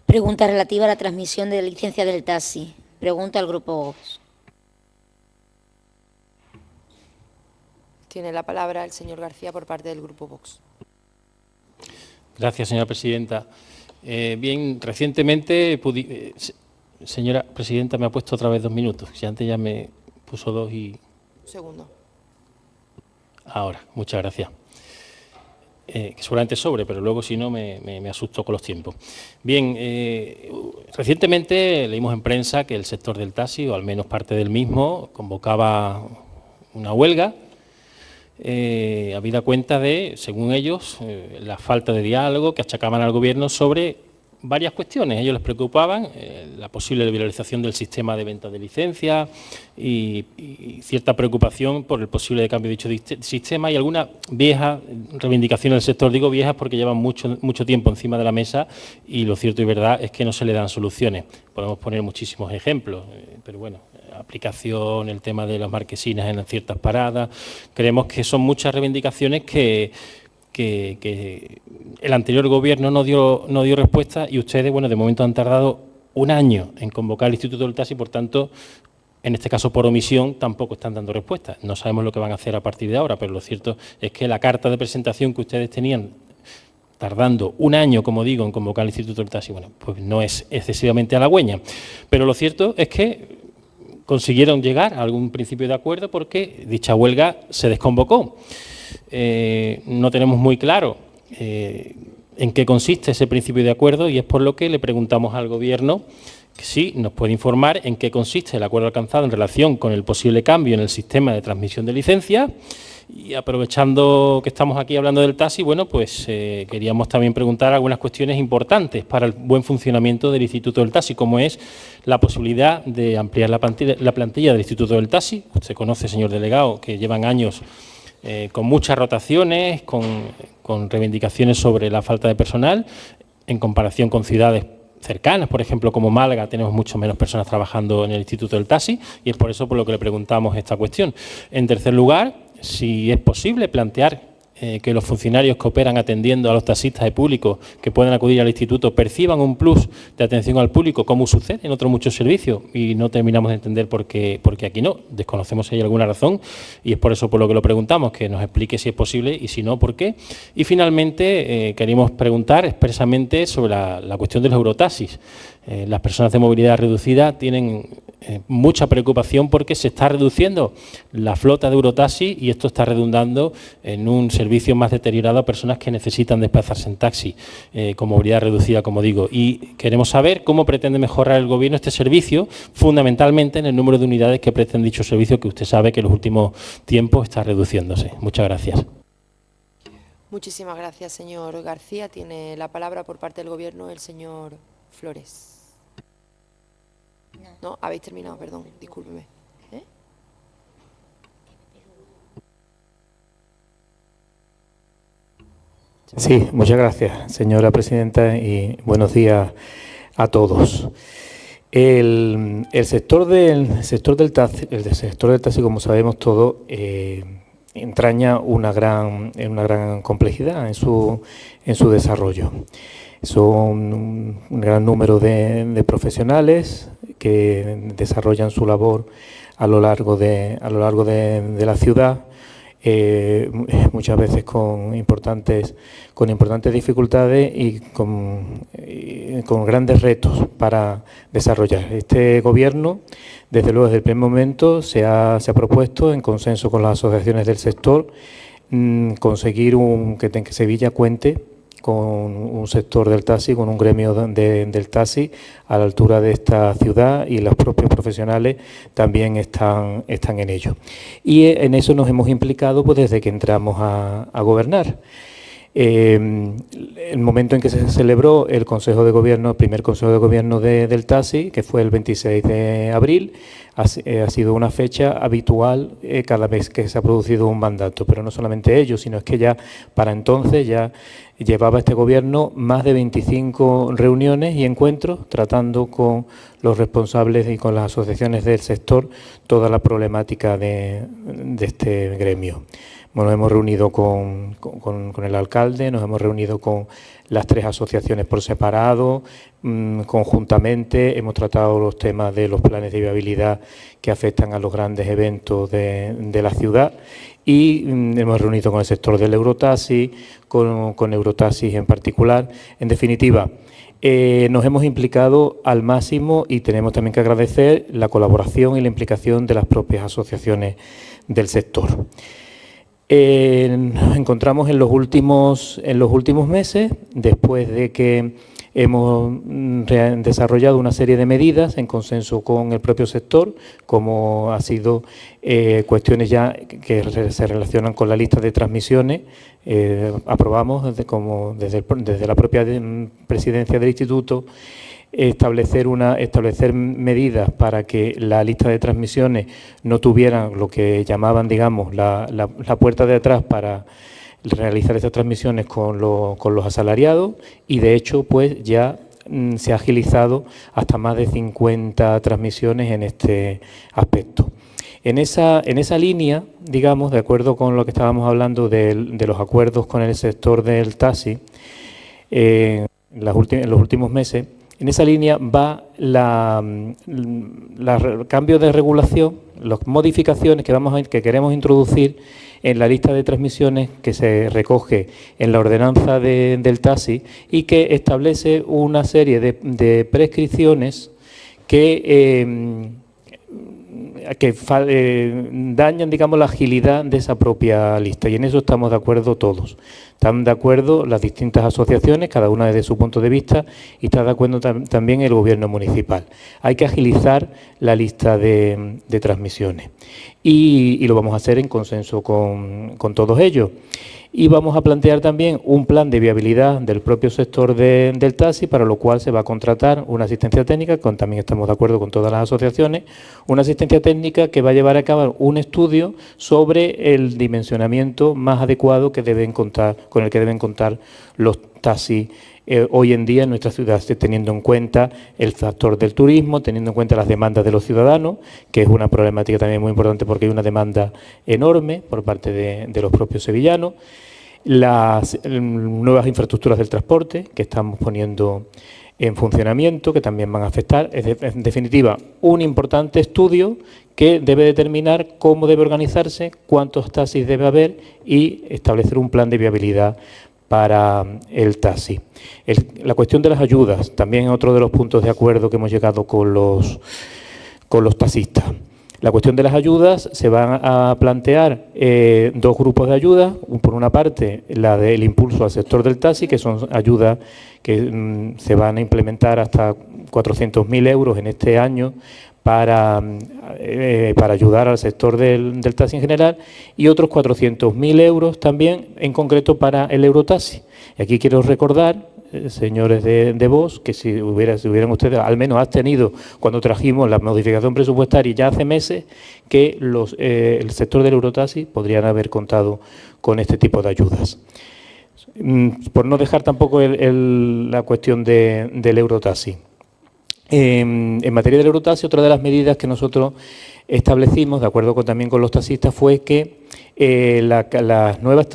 Pregunta relativa a la transmisión de licencia del taxi. Pregunta al Grupo Vox. Tiene la palabra el señor García por parte del Grupo Vox. Gracias, señora presidenta. Bien, recientemente, señora presidenta, me ha puesto otra vez 2 minutos, si antes ya me puso 2 y... Un segundo. Ahora, muchas gracias. Que seguramente sobre, pero luego si no me asusto con los tiempos. Bien, recientemente leímos en prensa que el sector del taxi, o al menos parte del mismo, convocaba una huelga, habida cuenta de, según ellos, la falta de diálogo que achacaban al Gobierno sobre varias cuestiones. Ellos les preocupaban la posible liberalización del sistema de venta de licencias y cierta preocupación por el posible cambio de dicho sistema y algunas viejas reivindicaciones del sector. Digo viejas porque llevan mucho tiempo encima de la mesa y lo cierto y verdad es que no se le dan soluciones. Podemos poner muchísimos ejemplos, pero bueno, aplicación, el tema de las marquesinas en ciertas paradas. Creemos que son muchas reivindicaciones que el anterior Gobierno no dio respuesta y ustedes, bueno, de momento han tardado 1 año en convocar el Instituto del Taxi, por tanto, en este caso por omisión, tampoco están dando respuesta. No sabemos lo que van a hacer a partir de ahora, pero lo cierto es que la carta de presentación que ustedes tenían, tardando 1 año, como digo, en convocar el Instituto del Taxi, bueno, pues no es excesivamente halagüeña. Pero lo cierto es que consiguieron llegar a algún principio de acuerdo porque dicha huelga se desconvocó. No tenemos muy claro en qué consiste ese principio de acuerdo y es por lo que le preguntamos al Gobierno que sí nos puede informar en qué consiste el acuerdo alcanzado en relación con el posible cambio en el sistema de transmisión de licencias. Y aprovechando que estamos aquí hablando del taxi, bueno, pues queríamos también preguntar algunas cuestiones importantes para el buen funcionamiento del Instituto del Taxi, como es la posibilidad de ampliar la plantilla del Instituto del Taxi. Usted conoce, señor delegado, que llevan años con muchas rotaciones, con reivindicaciones sobre la falta de personal, en comparación con ciudades cercanas, por ejemplo, como Málaga, tenemos mucho menos personas trabajando en el Instituto del Taxi y es por eso por lo que le preguntamos esta cuestión. En tercer lugar, si es posible plantear que los funcionarios que operan atendiendo a los taxistas de público que puedan acudir al instituto perciban un plus de atención al público, como sucede en otros muchos servicios, y no terminamos de entender por qué aquí no. Desconocemos si hay alguna razón y es por eso por lo que lo preguntamos, que nos explique si es posible y si no, por qué. Y finalmente queríamos preguntar expresamente sobre la cuestión de los eurotaxis. Las personas de movilidad reducida tienen mucha preocupación porque se está reduciendo la flota de eurotaxi y esto está redundando en un servicio más deteriorado a personas que necesitan desplazarse en taxi con movilidad reducida, como digo. Y queremos saber cómo pretende mejorar el Gobierno este servicio, fundamentalmente en el número de unidades que pretende dicho servicio, que usted sabe que en los últimos tiempos está reduciéndose. Muchas gracias. Muchísimas gracias, señor García. Tiene la palabra por parte del Gobierno el señor Flores. No, habéis terminado, perdón, discúlpeme. Sí, muchas gracias, señora presidenta, y buenos días a todos. El sector del taxi, como sabemos todos, entraña una gran complejidad en su desarrollo. Son un gran número de profesionales que desarrollan su labor a lo largo de la ciudad, muchas veces con importantes dificultades y con grandes retos para desarrollar. Este Gobierno, desde luego, desde el primer momento se ha propuesto, en consenso con las asociaciones del sector, conseguir que Sevilla cuente con un sector del taxi, con un gremio del taxi a la altura de esta ciudad, y los propios profesionales también están en ello. Y en eso nos hemos implicado pues desde que entramos a gobernar. El momento en que se celebró el Consejo de Gobierno, el primer Consejo de Gobierno del taxi, que fue el 26 de abril, ha sido una fecha habitual cada vez que se ha producido un mandato, pero no solamente ello, sino es que ya para entonces ya llevaba este Gobierno más de 25 reuniones y encuentros tratando con los responsables y con las asociaciones del sector toda la problemática de este gremio. nos hemos reunido con el alcalde, nos hemos reunido con las 3 asociaciones por separado, conjuntamente hemos tratado los temas de los planes de viabilidad que afectan a los grandes eventos de la ciudad y hemos reunido con el sector del Eurotaxi, con Eurotaxis en particular. En definitiva, nos hemos implicado al máximo y tenemos también que agradecer la colaboración y la implicación de las propias asociaciones del sector. Nos encontramos en los últimos meses, después de que hemos desarrollado una serie de medidas en consenso con el propio sector, como ha sido cuestiones ya que se relacionan con la lista de transmisiones. Aprobamos desde la propia presidencia del Instituto establecer medidas para que la lista de transmisiones no tuvieran lo que llamaban, digamos, la puerta de atrás para realizar estas transmisiones con los asalariados y, de hecho, pues ya se ha agilizado hasta más de 50 transmisiones en este aspecto. En esa línea, digamos, de acuerdo con lo que estábamos hablando de los acuerdos con el sector del taxi en los últimos meses, en esa línea va el cambio de regulación, las modificaciones que queremos introducir en la lista de transmisiones que se recoge en la ordenanza del taxi y que establece una serie de prescripciones que dañan, digamos, la agilidad de esa propia lista, y en eso estamos de acuerdo todos. Están de acuerdo las distintas asociaciones, cada una desde su punto de vista, y está de acuerdo también el Gobierno municipal. Hay que agilizar la lista de transmisiones y lo vamos a hacer en consenso con todos ellos. Y vamos a plantear también un plan de viabilidad del propio sector del taxi, para lo cual se va a contratar una asistencia técnica, también estamos de acuerdo con todas las asociaciones, una asistencia técnica que va a llevar a cabo un estudio sobre el dimensionamiento más adecuado con el que deben contar los taxis hoy en día en nuestra ciudad, teniendo en cuenta el factor del turismo, teniendo en cuenta las demandas de los ciudadanos, que es una problemática también muy importante porque hay una demanda enorme por parte de los propios sevillanos, las nuevas infraestructuras del transporte que estamos poniendo en funcionamiento, que también van a afectar. En definitiva, un importante estudio que debe determinar cómo debe organizarse, cuántos taxis debe haber y establecer un plan de viabilidad para el taxi. La cuestión de las ayudas también es otro de los puntos de acuerdo que hemos llegado con los taxistas. La cuestión de las ayudas, se van a plantear 2 grupos de ayudas. Por una parte, la del impulso al sector del taxi, que son ayudas que se van a implementar hasta 400.000 euros en este año para ayudar al sector del taxi en general, y otros 400.000 euros también en concreto para el Eurotaxi. Y aquí quiero recordar, señores de Vox, que si hubieran ustedes al menos abstenido cuando trajimos la modificación presupuestaria ya hace meses, que el sector del Eurotaxi podrían haber contado con este tipo de ayudas. Por no dejar tampoco la cuestión del Eurotaxi. En materia del Eurotaxi, otra de las medidas que nosotros establecimos, de acuerdo también con los taxistas, fue que las nuevas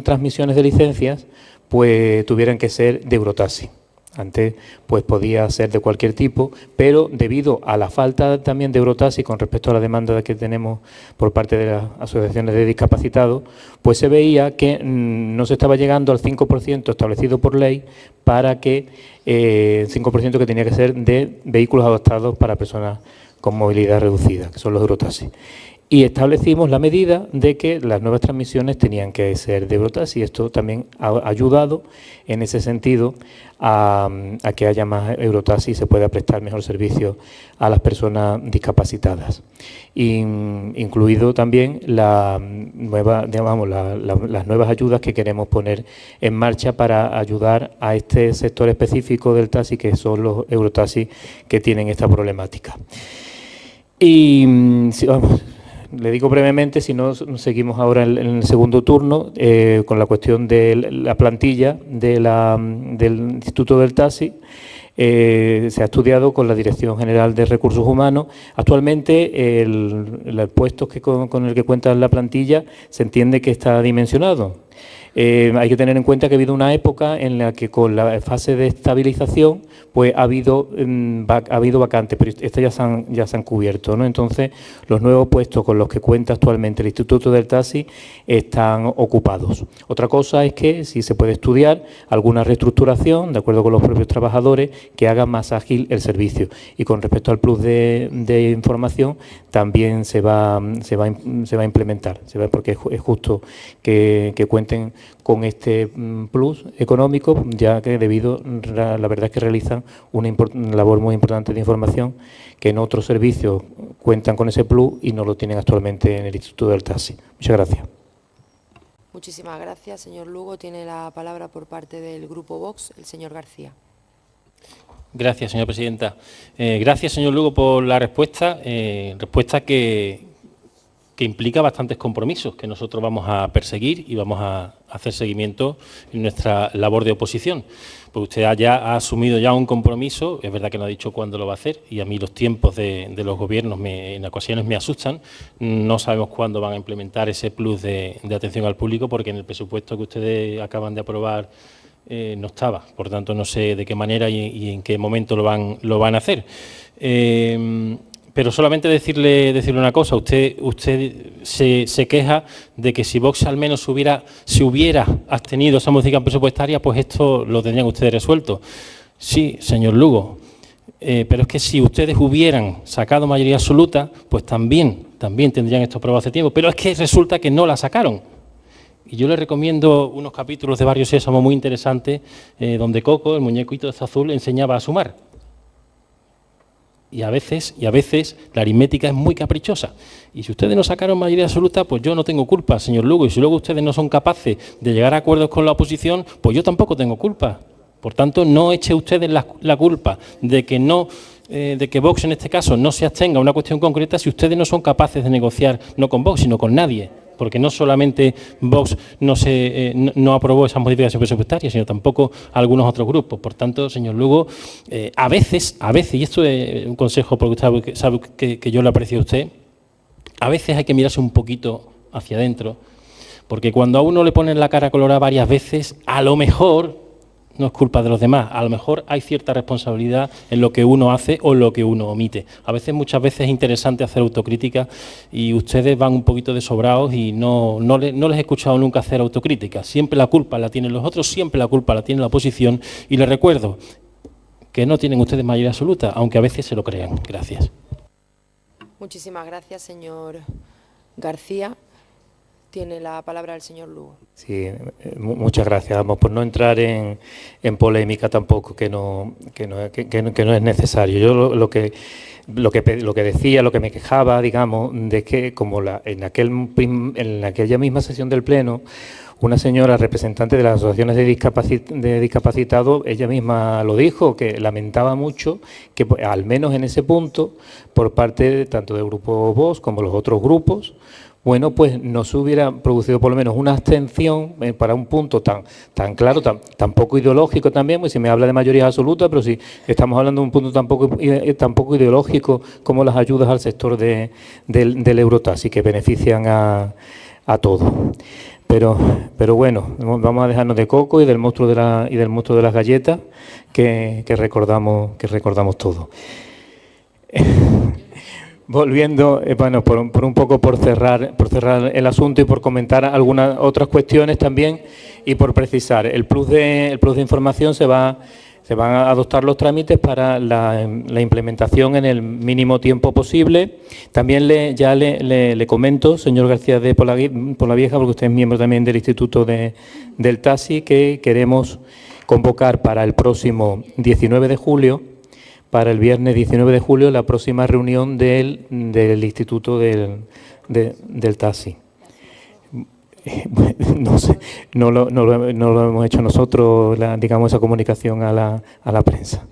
transmisiones de licencias pues tuvieran que ser de Eurotaxi. Antes pues podía ser de cualquier tipo, pero debido a la falta también de Eurotaxi con respecto a la demanda que tenemos por parte de las asociaciones de discapacitados, pues se veía que no se estaba llegando al 5% establecido por ley, para que 5% que tenía que ser de vehículos adaptados para personas con movilidad reducida, que son los Eurotaxi. Y establecimos la medida de que las nuevas transmisiones tenían que ser de Eurotaxi, y esto también ha ayudado en ese sentido a que haya más Eurotaxi y se pueda prestar mejor servicio a las personas discapacitadas. Incluido también las nuevas ayudas que queremos poner en marcha para ayudar a este sector específico del taxi, que son los Eurotaxi que tienen esta problemática. Y le digo brevemente, si no seguimos ahora en el segundo turno, con la cuestión de la plantilla del Instituto del Taxi. Se ha estudiado con la Dirección General de Recursos Humanos. Actualmente el puesto con el que cuenta la plantilla se entiende que está dimensionado. Hay que tener en cuenta que ha habido una época en la que con la fase de estabilización pues ha habido vacantes, pero estas ya se han cubierto, ¿no? Entonces, los nuevos puestos con los que cuenta actualmente el Instituto del Taxi están ocupados. Otra cosa es que si se puede estudiar alguna reestructuración, de acuerdo con los propios trabajadores, que haga más ágil el servicio. Y con respecto al plus de información, también se va a implementar, porque es justo que cuenten con este plus económico, ya que la verdad es que realizan una labor muy importante de información, que en otros servicios cuentan con ese plus y no lo tienen actualmente en el Instituto del Taxi. Muchas gracias. Muchísimas gracias, señor Lugo. Tiene la palabra por parte del Grupo Vox, el señor García. Gracias, señora presidenta. Gracias, señor Lugo, por la respuesta, respuesta que implica bastantes compromisos que nosotros vamos a perseguir y vamos a hacer seguimiento en nuestra labor de oposición. Pues usted ha asumido ya un compromiso, es verdad que no ha dicho cuándo lo va a hacer, y a mí los tiempos de los gobiernos en ocasiones me asustan. No sabemos cuándo van a implementar ese plus de atención al público, porque en el presupuesto que ustedes acaban de aprobar no estaba. Por tanto, no sé de qué manera y en qué momento lo van a hacer. Pero solamente decirle una cosa, usted se queja de que si Vox al menos se hubiera abstenido esa modificación presupuestaria, pues esto lo tendrían ustedes resuelto. Sí, señor Lugo, pero es que si ustedes hubieran sacado mayoría absoluta, pues también tendrían esto aprobado hace tiempo, pero es que resulta que no la sacaron. Y yo les recomiendo unos capítulos de Barrio Sésamo muy interesantes, donde Coco, el muñequito de azul, enseñaba a sumar. Y a veces la aritmética es muy caprichosa. Y si ustedes no sacaron mayoría absoluta, pues yo no tengo culpa, señor Lugo. Y si luego ustedes no son capaces de llegar a acuerdos con la oposición, pues yo tampoco tengo culpa. Por tanto, no eche ustedes la culpa de que Vox en este caso no se abstenga a una cuestión concreta si ustedes no son capaces de negociar no con Vox, sino con nadie. Porque no solamente Vox no aprobó esas modificaciones presupuestarias, sino tampoco algunos otros grupos. Por tanto, señor Lugo, a veces, y esto es un consejo porque usted sabe que yo le aprecio a usted, a veces hay que mirarse un poquito hacia adentro, porque cuando a uno le ponen la cara colorada varias veces, a lo mejor no es culpa de los demás, a lo mejor hay cierta responsabilidad en lo que uno hace o en lo que uno omite. Muchas veces es interesante hacer autocrítica y ustedes van un poquito desobrados y no les he escuchado nunca hacer autocrítica. Siempre la culpa la tienen los otros, siempre la culpa la tiene la oposición y les recuerdo que no tienen ustedes mayoría absoluta, aunque a veces se lo crean. Gracias. Muchísimas gracias, señor García. Tiene la palabra el señor Lugo. Sí, muchas gracias. Vamos, por no entrar en polémica tampoco, que no es necesario. Yo lo que decía, lo que me quejaba, digamos, de que como en aquella misma sesión del Pleno, una señora representante de las asociaciones de discapacitados, ella misma lo dijo, que lamentaba mucho que al menos en ese punto, por parte tanto del Grupo Vox como los otros grupos, bueno, pues no se hubiera producido por lo menos una abstención para un punto tan claro, tan poco ideológico también, pues si me habla de mayoría absoluta, pero si estamos hablando de un punto tan poco ideológico como las ayudas al sector del Eurotaxi, que benefician a todos. Pero bueno, vamos a dejarnos de Coco y del monstruo de las galletas que recordamos todos. Volviendo, bueno, por cerrar el asunto y por comentar algunas otras cuestiones también y por precisar, el plus de información se van a adoptar los trámites para la implementación en el mínimo tiempo posible. También le comento, señor García de Polavieja, porque usted es miembro también del Instituto del Taxi, que queremos convocar para el próximo 19 de julio, para el viernes 19 de julio, la próxima reunión del Instituto del Taxi. No sé, no lo hemos hecho nosotros, digamos, esa comunicación a la prensa.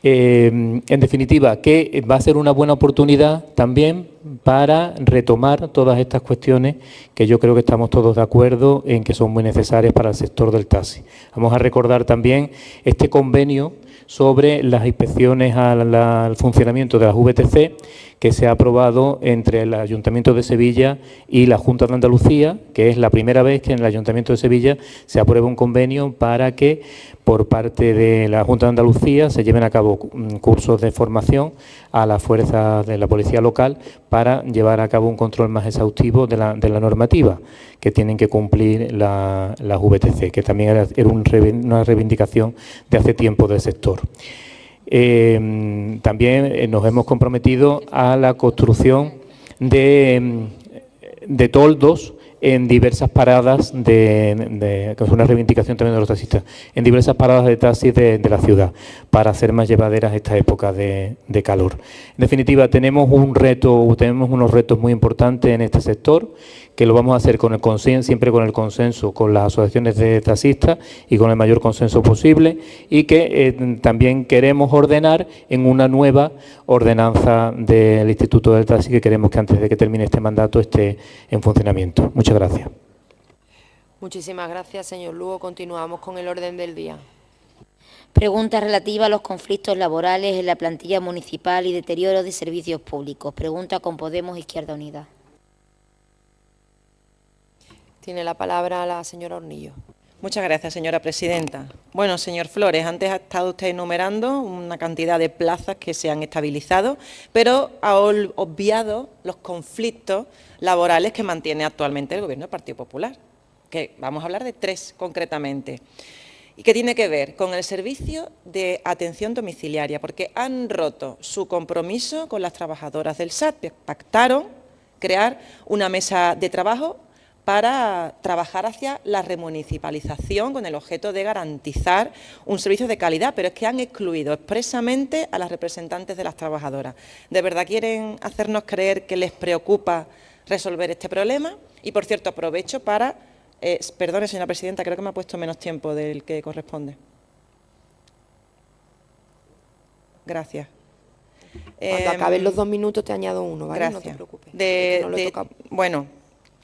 En definitiva, que va a ser una buena oportunidad también para retomar todas estas cuestiones que yo creo que estamos todos de acuerdo en que son muy necesarias para el sector del taxi. Vamos a recordar también este convenio sobre las inspecciones al funcionamiento de las VTC que se ha aprobado entre el Ayuntamiento de Sevilla y la Junta de Andalucía, que es la primera vez que en el Ayuntamiento de Sevilla se aprueba un convenio para que por parte de la Junta de Andalucía se lleven a cabo cursos de formación a las fuerzas de la policía local para llevar a cabo un control más exhaustivo de la normativa que tienen que cumplir las VTC, que también era una reivindicación de hace tiempo del sector. También nos hemos comprometido a la construcción de toldos en diversas paradas que es una reivindicación también de los taxistas, en diversas paradas de taxis de la ciudad, para hacer más llevaderas esta época de calor. En definitiva, tenemos unos retos muy importantes en este sector, que lo vamos a hacer con el consenso, siempre con el consenso con las asociaciones de taxistas y con el mayor consenso posible, y que también queremos ordenar en una nueva ordenanza del Instituto del Taxi, que queremos que antes de que termine este mandato esté en funcionamiento. Muchas gracias. Muchísimas gracias, señor Lugo. Continuamos con el orden del día. Pregunta relativa a los conflictos laborales en la plantilla municipal y deterioro de servicios públicos. Pregunta con Podemos Izquierda Unida. Tiene la palabra la señora Hornillo. Muchas gracias, señora presidenta. Bueno, señor Flores, antes ha estado usted enumerando una cantidad de plazas que se han estabilizado, pero ha obviado los conflictos laborales que mantiene actualmente el Gobierno del Partido Popular, que vamos a hablar de 3 concretamente, y que tiene que ver con el servicio de atención domiciliaria, porque han roto su compromiso con las trabajadoras del SAT, pactaron crear una mesa de trabajo para trabajar hacia la remunicipalización con el objeto de garantizar un servicio de calidad, pero es que han excluido expresamente a las representantes de las trabajadoras. ¿De verdad quieren hacernos creer que les preocupa resolver este problema? Y, por cierto, aprovecho para... perdone, señora presidenta, creo que me ha puesto menos tiempo del que corresponde. Gracias. Cuando acaben los 2 minutos te añado uno, ¿vale? Gracias. No te preocupes. Bueno,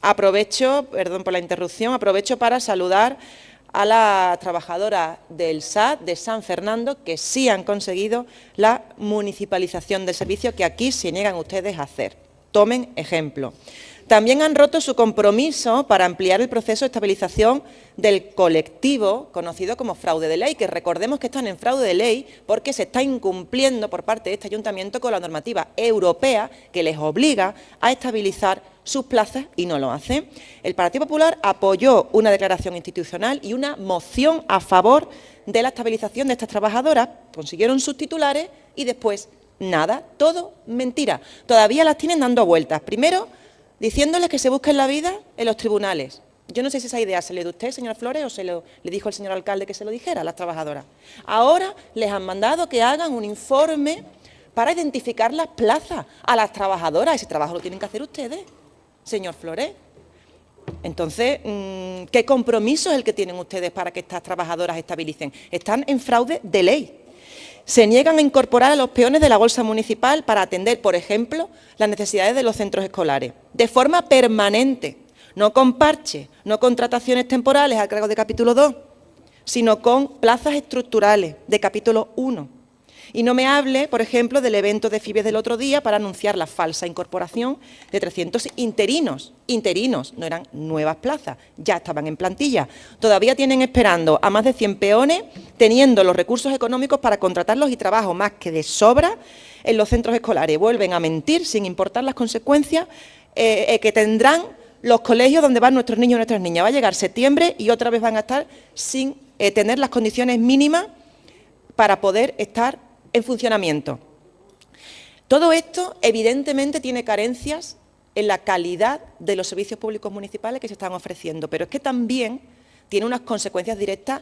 aprovecho, perdón por la interrupción, aprovecho para saludar a las trabajadoras del SAT de San Fernando, que sí han conseguido la municipalización del servicio que aquí se niegan ustedes a hacer. Tomen ejemplo. También han roto su compromiso para ampliar el proceso de estabilización del colectivo conocido como fraude de ley, que recordemos que están en fraude de ley porque se está incumpliendo por parte de este ayuntamiento con la normativa europea que les obliga a estabilizar sus plazas y no lo hace. El Partido Popular apoyó una declaración institucional y una moción a favor de la estabilización de estas trabajadoras, consiguieron sus titulares y después nada, todo mentira. Todavía las tienen dando vueltas. Primero, diciéndoles que se busquen la vida en los tribunales. Yo no sé si esa idea se le dio a usted, señor Flores, o le dijo el señor alcalde que se lo dijera a las trabajadoras. Ahora les han mandado que hagan un informe para identificar las plazas a las trabajadoras. Ese trabajo lo tienen que hacer ustedes, señor Flores. Entonces, ¿qué compromiso es el que tienen ustedes para que estas trabajadoras estabilicen? Están en fraude de ley. Se niegan a incorporar a los peones de la bolsa municipal para atender, por ejemplo, las necesidades de los centros escolares, de forma permanente, no con parches, no contrataciones temporales a cargo de capítulo 2, sino con plazas estructurales de capítulo 1. Y no me hable, por ejemplo, del evento de Fibes del otro día para anunciar la falsa incorporación de 300 interinos. Interinos, no eran nuevas plazas, ya estaban en plantilla. Todavía tienen esperando a más de 100 peones, teniendo los recursos económicos para contratarlos y trabajo más que de sobra en los centros escolares. Vuelven a mentir sin importar las consecuencias que tendrán los colegios donde van nuestros niños y nuestras niñas. Va a llegar septiembre y otra vez van a estar sin tener las condiciones mínimas para poder estar en funcionamiento. Todo esto, evidentemente, tiene carencias en la calidad de los servicios públicos municipales que se están ofreciendo, pero es que también tiene unas consecuencias directas